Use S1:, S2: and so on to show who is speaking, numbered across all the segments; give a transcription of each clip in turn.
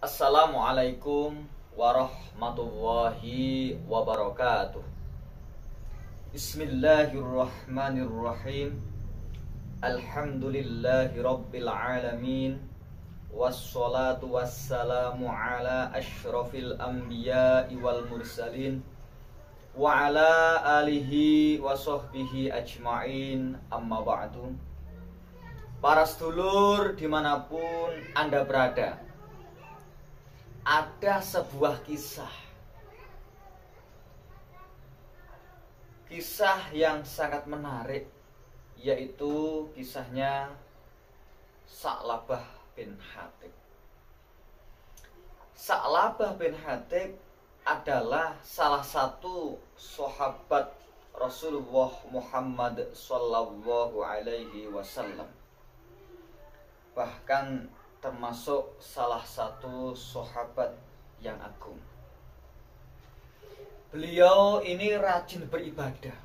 S1: Assalamualaikum warahmatullahi wabarakatuh. Bismillahirrahmanirrahim. Alhamdulillahi rabbil alamin. Wassalatu wassalamu ala ashrafil anbiya'i wal mursalin wa ala alihi wa sahbihi ajma'in, amma ba'du. Para sedulur dimanapun Anda berada, ada sebuah kisah yang sangat menarik, yaitu kisahnya Sa'labah bin Hatib. Sa'labah bin Hatib adalah salah satu sahabat Rasulullah Muhammad sallallahu alaihi wasallam, bahkan termasuk salah satu sahabat yang agung. Beliau ini rajin beribadah,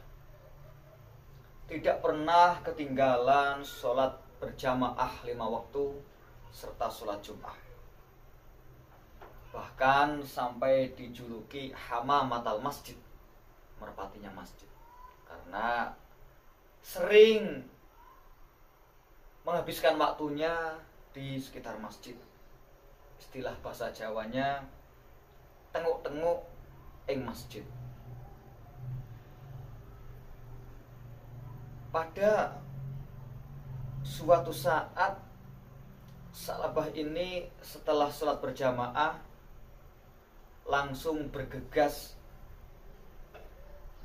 S1: tidak pernah ketinggalan sholat berjamaah 5 waktu serta sholat Jumat. Bahkan sampai dijuluki Hamamatal Masjid, merpatinya masjid, karena sering menghabiskan waktunya di sekitar masjid. Istilah bahasa Jawanya tenguk-tenguk ing masjid. Pada suatu saat Sa'labah ini setelah sholat berjamaah langsung bergegas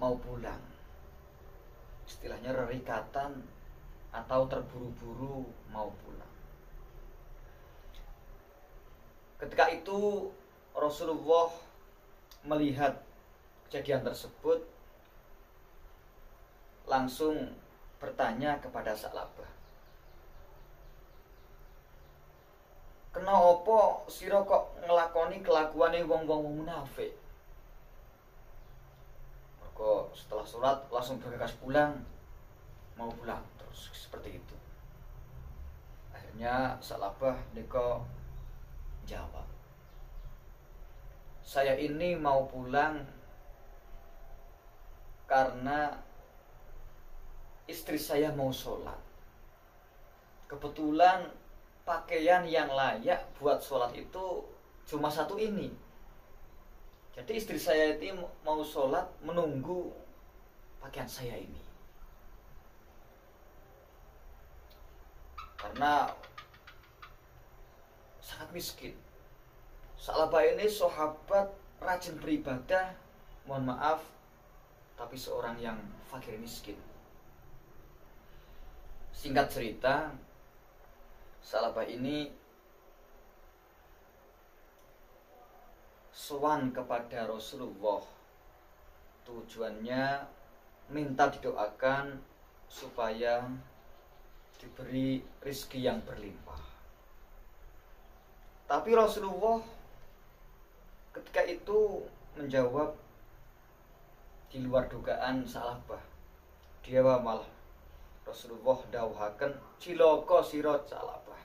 S1: mau pulang. Istilahnya rerikatan atau terburu-buru mau pulang. Ketika itu Rasulullah melihat kejadian tersebut, langsung bertanya kepada Sa'labah, "Kenapa sira kok ngelakoni kelakuane wong-wong munafik?" Mergo setelah sholat langsung bergegas pulang, mau pulang terus seperti itu. Akhirnya Sa'labah nika jawab, "Saya ini mau pulang karena istri saya mau sholat. Kebetulan pakaian yang layak buat sholat itu cuma satu ini. Jadi istri saya itu mau sholat menunggu pakaian saya ini. Karena sangat miskin." Sa'labah ini sahabat rajin beribadah, mohon maaf, tapi seorang yang fakir miskin. Singkat cerita, Sa'labah ini sowan kepada Rasulullah. Tujuannya minta didoakan supaya diberi rezeki yang berlimpah. Tapi Rasulullah ketika itu menjawab di luar dugaan Sa'labah. Dia malah Rasulullah dawuhaken, "Cilaka sira Sa'labah.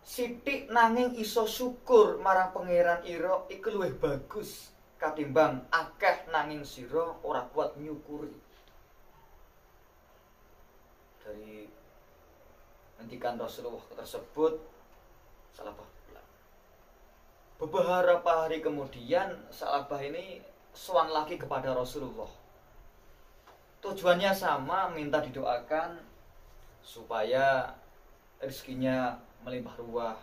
S1: Sithik nanging iso syukur marang pangeran ira iku luwih bagus katimbang akeh nanging sira ora kuat nyukuri." Dari ngendikan Rasulullah tersebut, Sa'labah pulang. Beberapa hari kemudian Sa'labah ini sowan lagi kepada Rasulullah. Tujuannya sama, minta didoakan supaya rezekinya melimpah ruah.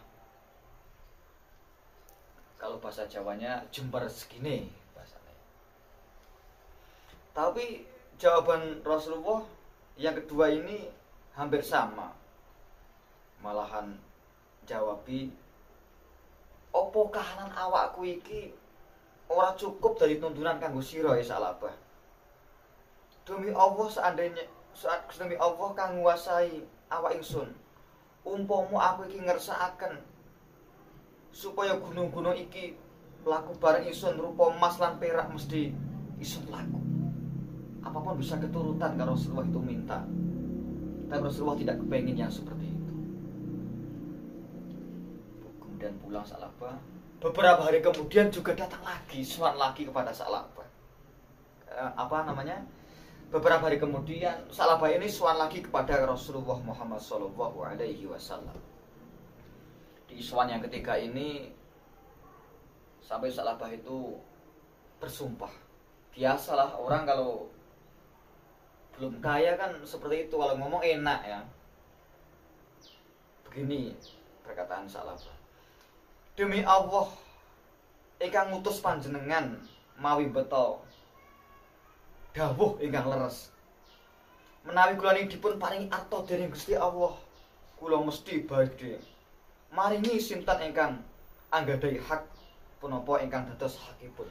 S1: Kalau bahasa Jawanya jembar rezekine bahasanya. Tapi jawaban Rasulullah yang kedua ini hampir sama. Malahan jawabi, "Opo kahanan awakku iki ora cukup dari tuntunan kanggo sira ya Sa'labah. Demi Allah, demi Allah kang nguasai awak ingsun, umpama aku iki ngersakaken supaya gunung-gunung iki laku bareng ingsun rupa emas lan perak mesti ingsun laku. Apapun bisa keturutan kalau Rasulullah itu minta. Tapi Rasulullah tidak kepengin yang seperti itu. kemudian pulang Sa'labah. Beberapa hari kemudian juga datang lagi, sowan lagi kepada Sa'labah. Beberapa hari kemudian Sa'labah ini sowan lagi kepada Rasulullah Muhammad SAW. Di sowan yang ketiga ini sampai Sa'labah itu bersumpah. Biasalah orang kalau belum kaya kan seperti itu, kalau ngomong enak ya. Begini perkataan Sa'labah, demi Allah ingkang ngutus panjenengan mawi beto dawuh ingkang leres, menawi kula niki dipun paringi arta dening Gusti Allah, kula mesti badhe maringi sinten ingkang anggadhahi hak punapa ingkang dados hakipun.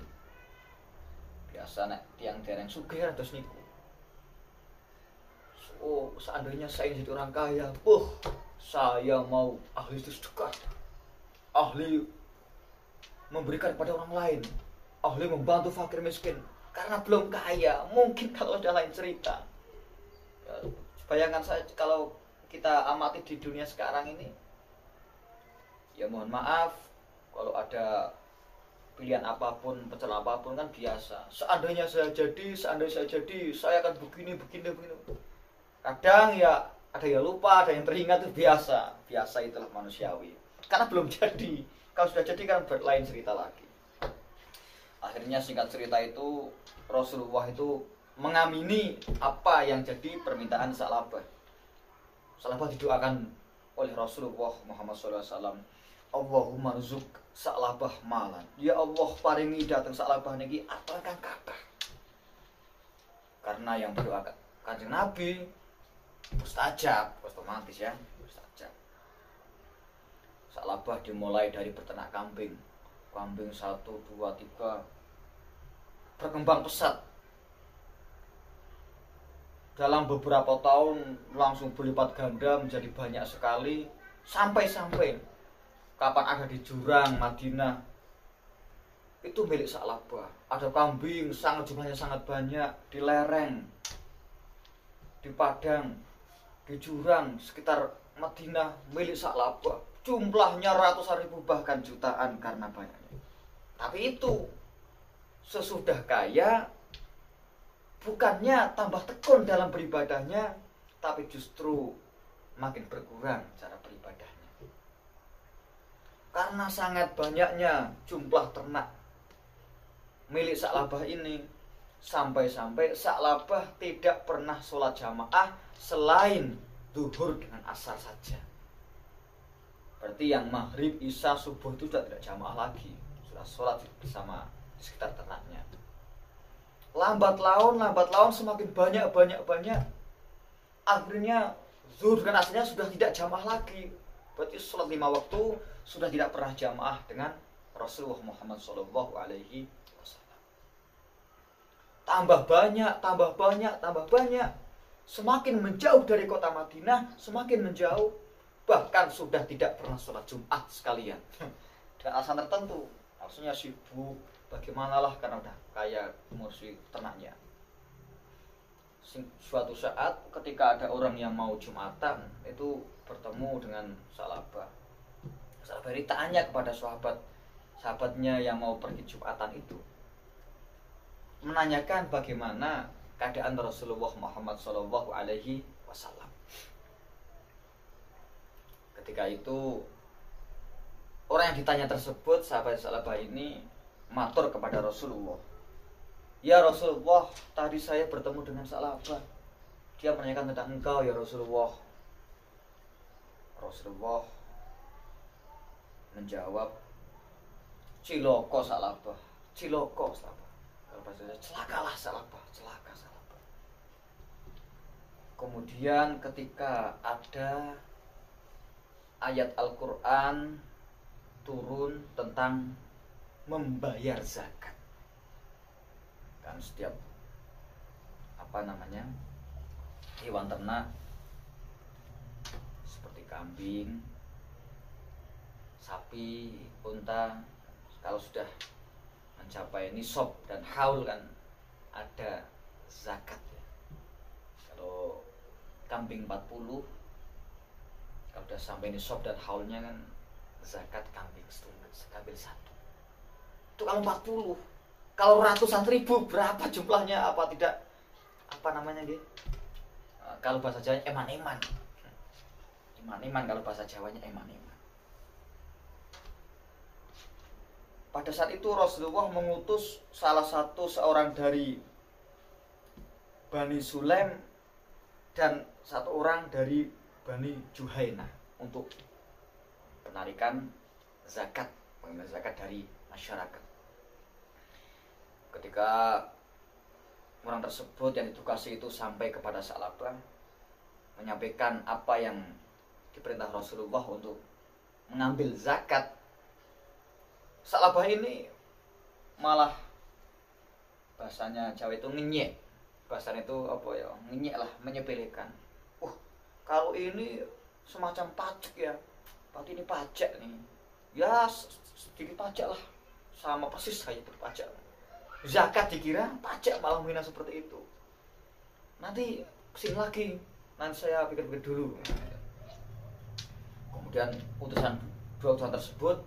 S1: Biasa nek tiyang dereng sugih dados niku. Oh, seandainya saya jadi orang kaya, saya mau ahli sedekah, ahli memberikan kepada orang lain, ahli membantu fakir miskin. Karena belum kaya, mungkin kalau ada lain cerita. Ya, bayangkan saja kalau kita amati di dunia sekarang ini, ya mohon maaf kalau ada pilihan apapun, pecel apapun kan biasa. Seandainya saya jadi, saya akan begini. Kadang ya ada yang lupa, ada yang teringat, itu biasa itulah manusiawi. Karena belum jadi. Kalau sudah jadi kan lain cerita lagi. Akhirnya singkat cerita itu Rasulullah itu mengamini apa yang jadi permintaan Sa'labah. Sa'labah didoakan oleh Rasulullah Muhammad SAW. Allahumma rizuk Sa'labah malan. Ya Allah paringi datang Sa'labah niki apa kang kathah. Karena yang berdoa Kanjeng Nabi mustajab, otomatis ya, mustajab. Sa'labah dimulai dari peternak kambing. Kambing 1, 2, 3 berkembang pesat. Dalam beberapa tahun langsung berlipat ganda menjadi banyak sekali. Sampai kapan ada di jurang Madinah itu milik Sa'labah. Ada kambing jumlahnya sangat banyak di lereng, di padang, di jurang sekitar Madinah milik Sa'labah. Jumlahnya ratusan ribu bahkan jutaan karena banyaknya. Tapi itu sesudah kaya bukannya tambah tekun dalam beribadahnya, tapi justru makin berkurang cara beribadahnya. Karena sangat banyaknya jumlah ternak milik Sa'labah ini, sampai-sampai Sa'labah tidak pernah sholat jamaah selain zuhur dengan asar saja. Berarti yang maghrib, isya, subuh itu sudah tidak jamaah lagi, sudah sholat bersama di sekitar ternaknya. Lambat laun semakin banyak. Akhirnya zuhur dengan asarnya sudah tidak jamaah lagi. Berarti sholat 5 waktu sudah tidak pernah jamaah dengan Rasulullah Muhammad SAW. Tambah banyak. Semakin menjauh dari kota Madinah, semakin menjauh. Bahkan sudah tidak pernah sholat Jumat sekalian. Dengan alasan tertentu, maksudnya sibuk, bagaimanalah karena udah kaya mursi ternaknya. Suatu saat ketika ada orang yang mau Jumatan, itu bertemu dengan Sa'labah. Sa'labah ini tanya kepada sahabatnya yang mau pergi Jumatan itu, menanyakan bagaimana keadaan Rasulullah Muhammad SAW. Ketika itu orang yang ditanya tersebut, sahabat Sa'labah ini matur kepada Rasulullah, ya Rasulullah, tadi saya bertemu dengan Sa'labah. Dia menanyakan tentang engkau ya Rasulullah. Rasulullah menjawab, ciloko Sa'labah. Kalau bahasa celakalah Sa'labah. Kemudian ketika ada ayat Al-Quran turun tentang membayar zakat, kan setiap hewan ternak seperti kambing, sapi, unta, kalau sudah mencapai nisab dan haul kan ada zakat ya. Kalau kambing 40, kalau sudah sampai nisab dan haulnya kan zakat kambing setunggal, kambing satu. Itu kalau 40. Kalau ratusan ribu berapa jumlahnya? Apa tidak, apa namanya dia? Kalau bahasa Jawanya eman-eman. Eman-eman kalau bahasa Jawanya eman-eman. Pada saat itu Rasulullah mengutus salah satu seorang dari Bani Sulaim dan satu orang dari Bani Juhainah untuk penarikan zakat, pengambilan zakat dari masyarakat. Ketika orang tersebut yang ditugasi itu sampai kepada Sa'labah, menyampaikan apa yang diperintah Rasulullah untuk mengambil zakat, Sa'labah ini malah bahasanya Jawa itu ngenyek. Bahasanya itu apa ya? Ngenyek lah, menyepelekan. Kalau ini semacam pajak ya. Berarti ini pajak nih. Ya sedikit pajak lah. Sama persis kayak itu pajak. Zakat dikira pajak, malah menghina seperti itu. Nanti kesini lagi. Nanti saya pikir-pikir dulu. Kemudian dua utusan tersebut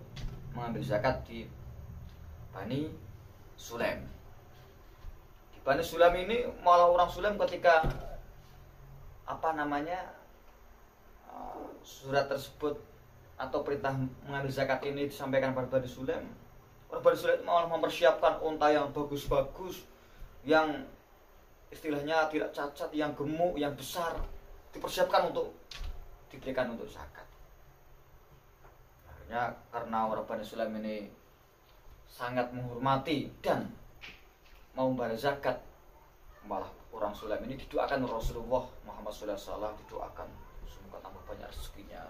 S1: mengambil zakat di Bani Sulaim. Di Bani Sulaim ini malah orang Sulaim ketika surat tersebut atau perintah mengambil zakat ini disampaikan pada Bani Sulaim, orang Bani Sulaim malah mempersiapkan unta yang bagus-bagus, yang istilahnya tidak cacat, yang gemuk, yang besar, dipersiapkan untuk diberikan untuk zakat. Akhirnya karena orang Bani Sulaim ini sangat menghormati dan mau membayar zakat, malah orang Sulaim ini didoakan Rasulullah Muhammad SAW, didoakan semoga tambah banyak rezekinya,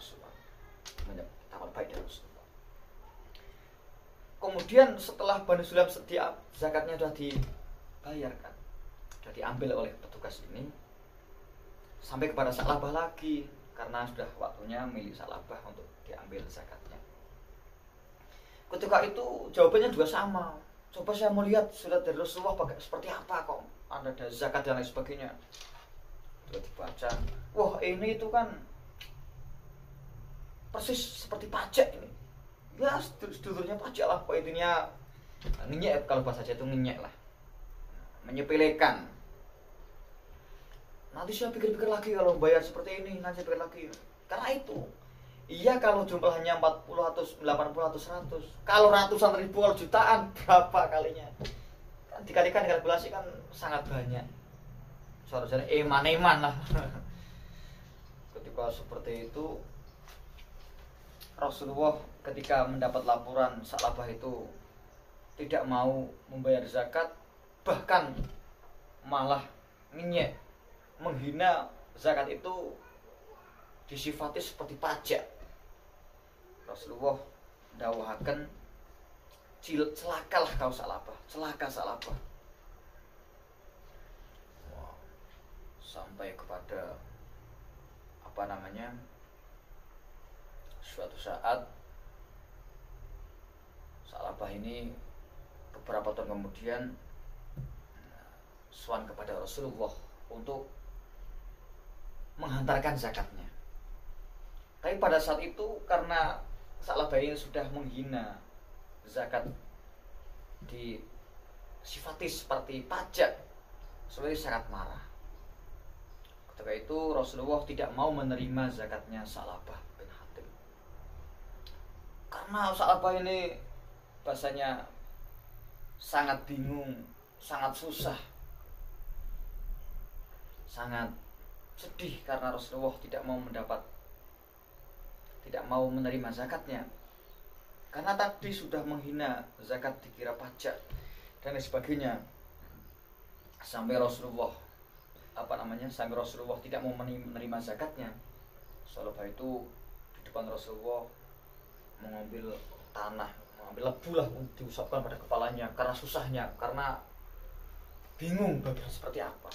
S1: tambah baik dari Rasulullah. Kemudian setelah Bani Sulaim setiap zakatnya sudah dibayarkan, sudah diambil oleh petugas ini, sampai kepada Sa'labah lagi karena sudah waktunya milik Sa'labah untuk diambil zakatnya. Ketika itu jawabannya juga sama. Coba saya mau lihat surat dari Rasulullah seperti apa kok ada zakat dan lain sebagainya. Sudah dibaca, wah ini itu kan persis seperti pajak ini. Ya sedulurnya pajak lah, kok intinya ngenyek, kalau bahasa saya itu ngenyek lah, menyepelekan. Nanti saya pikir-pikir lagi kalau bayar seperti ini, nanti saya pikir lagi. Karena itu, iya kalau jumlahnya 40 atau 80 atau 100. Kalau ratusan ribu, kalau jutaan, berapa kalinya? Kan dikalikan, kalkulasi kan sangat banyak. Seharusnya eman-eman lah. Ketika seperti itu, Rasulullah ketika mendapat laporan Sa'labah itu tidak mau membayar zakat, bahkan malah ngenyek, menghina zakat itu, disifati seperti pajak. Rasulullah dawahaken, celakalah kau Sa'labah, celaka Sa'labah. Sampai kepada suatu saat Sa'labah ini beberapa tahun kemudian sowan kepada Rasulullah untuk menghantarkan zakatnya. Tapi pada saat itu karena Sa'labah ini sudah menghina zakat, disifati seperti pajak, sebenarnya sangat marah. Ketika itu Rasulullah tidak mau menerima zakatnya Sa'labah bin Hatib. Karena Sa'labah ini bahasanya sangat bingung, sangat susah, sangat sedih karena Rasulullah tidak mau menerima zakatnya. Karena tadi sudah menghina zakat, dikira pajak dan lain sebagainya. Sampai Rasulullah tidak mau menerima zakatnya. Sa'labah itu di depan Rasulullah mengambil tanah, mengambil lebu lah, diusapkan pada kepalanya karena susahnya, karena bingung bagaimana seperti apa.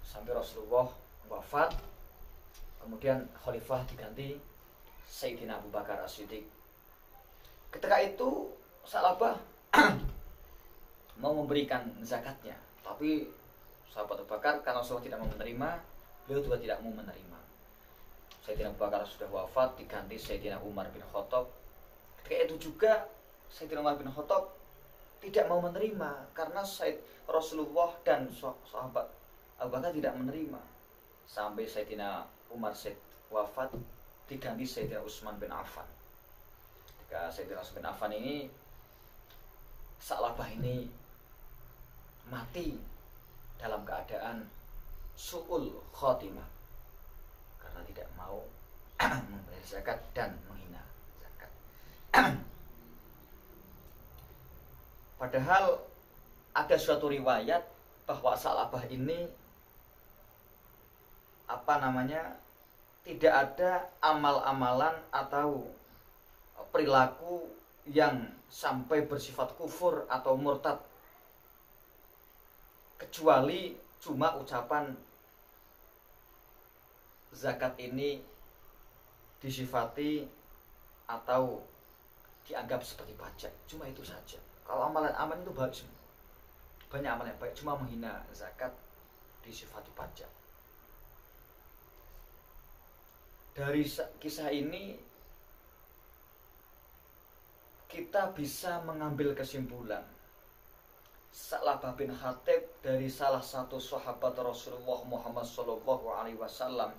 S1: Sampai Rasulullah wafat, kemudian khalifah diganti Sayyidina Abu Bakar As-Siddiq. Ketika itu Sa'labah mau memberikan zakatnya, tapi sahabat Abu Bakar karena Rasulullah tidak mau menerima, beliau juga tidak mau menerima. Sayyidina Abu Bakar sudah wafat, diganti Sayyidina Umar bin Khattab. Ketika itu juga Sayyidina Umar bin Khattab tidak mau menerima karena Rasulullah dan sahabat Abu Bakar tidak menerima. Sampai Sayyidina Umar wafat, diganti Sayyidina Utsman bin Affan. Ketika Sayyidina Utsman bin Affan ini, Sa'labah ini mati dalam keadaan su'ul khotimah karena tidak mau membayar zakat dan menghina zakat. Padahal ada suatu riwayat bahwa Sa'labah ini tidak ada amal-amalan atau perilaku yang sampai bersifat kufur atau murtad, kecuali cuma ucapan zakat ini disifati atau dianggap seperti pajak. Cuma itu saja. Kalau amalan-amalan itu baik semua, banyak amalan yang baik, cuma menghina zakat disifati pajak. Dari kisah ini kita bisa mengambil kesimpulan Sa'labah bin Hatib dari salah satu sahabat Rasulullah Muhammad SAW,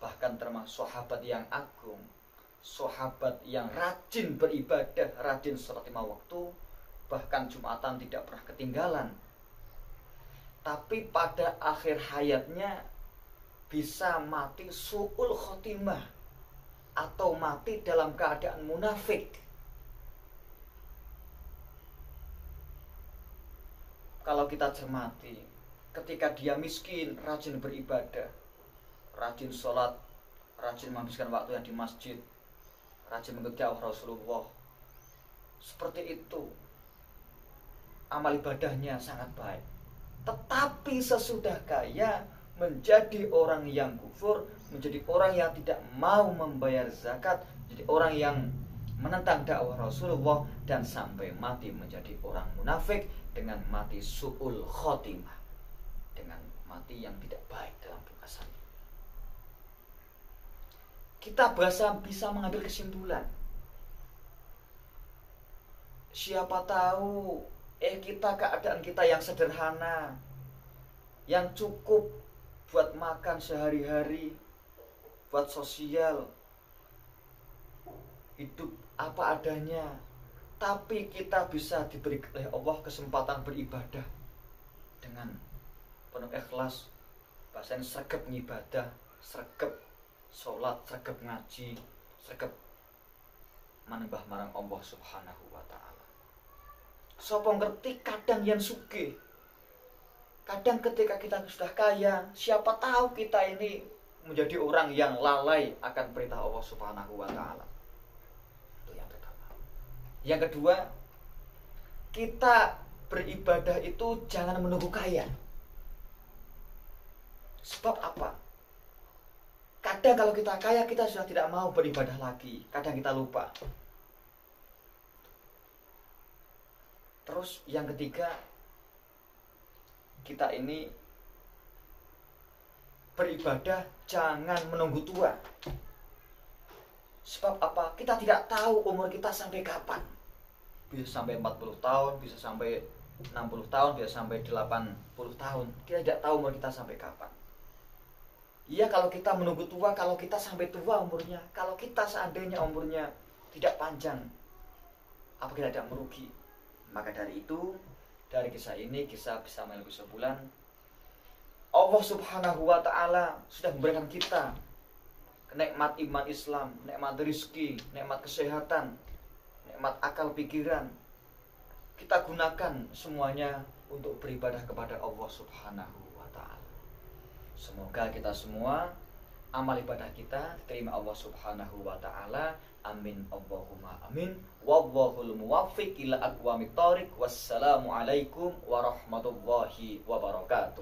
S1: bahkan termasuk sahabat yang agung, sahabat yang rajin beribadah, rajin sholat 5 waktu, bahkan Jumatan tidak pernah ketinggalan. Tapi pada akhir hayatnya bisa mati su'ul khotimah atau mati dalam keadaan munafik. Kalau kita cermati, ketika dia miskin, rajin beribadah, rajin sholat, rajin menghabiskan waktunya di masjid, rajin mengikuti Rasulullah, seperti itu amal ibadahnya sangat baik. Tetapi sesudah kaya menjadi orang yang kufur, menjadi orang yang tidak mau membayar zakat, menjadi orang yang menentang dakwah Rasulullah, dan sampai mati menjadi orang munafik dengan mati su'ul khotimah, dengan mati yang tidak baik dalam pungkasannya. Kita bisa mengambil kesimpulan, siapa tahu keadaan kita yang sederhana, yang cukup buat makan sehari-hari, buat sosial, hidup apa adanya, tapi kita bisa diberi oleh Allah kesempatan beribadah dengan penuh ikhlas, bahasanya sregep ngibadah, sregep sholat, sregep ngaji, sregep manembah marang Allah Subhanahu wa ta'ala. Sapa ngerti kadang yang sugih, kadang ketika kita sudah kaya, siapa tahu kita ini menjadi orang yang lalai akan perintah Allah Subhanahu wa ta'ala. Itu yang pertama. Yang kedua, kita beribadah itu jangan menunggu kaya. Sebab apa? Kadang kalau kita kaya, kita sudah tidak mau beribadah lagi. Kadang kita lupa. Terus yang ketiga, kita ini beribadah jangan menunggu tua. Sebab apa? Kita tidak tahu umur kita sampai kapan. Bisa sampai 40 tahun, bisa sampai 60 tahun, bisa sampai 80 tahun. Kita tidak tahu umur kita sampai kapan. Iya, kalau kita menunggu tua, kalau kita sampai tua umurnya, kalau kita seandainya umurnya tidak panjang, apa kita tidak merugi? Maka dari itu, dari kisah ini kita bisa mengambil kesimpulan, Allah Subhanahu wa ta'ala sudah memberikan kita nikmat iman Islam, nikmat rezeki, nikmat kesehatan, nikmat akal pikiran. Kita gunakan semuanya untuk beribadah kepada Allah Subhanahu wa ta'ala. Semoga kita semua amal ibadah kita diterima Allah Subhanahu wa ta'ala. Amin Allahumma amin. Wallahul muwaffiq ila aqwamit thoriq. Wassalamu alaikum warahmatullahi wabarakatuh.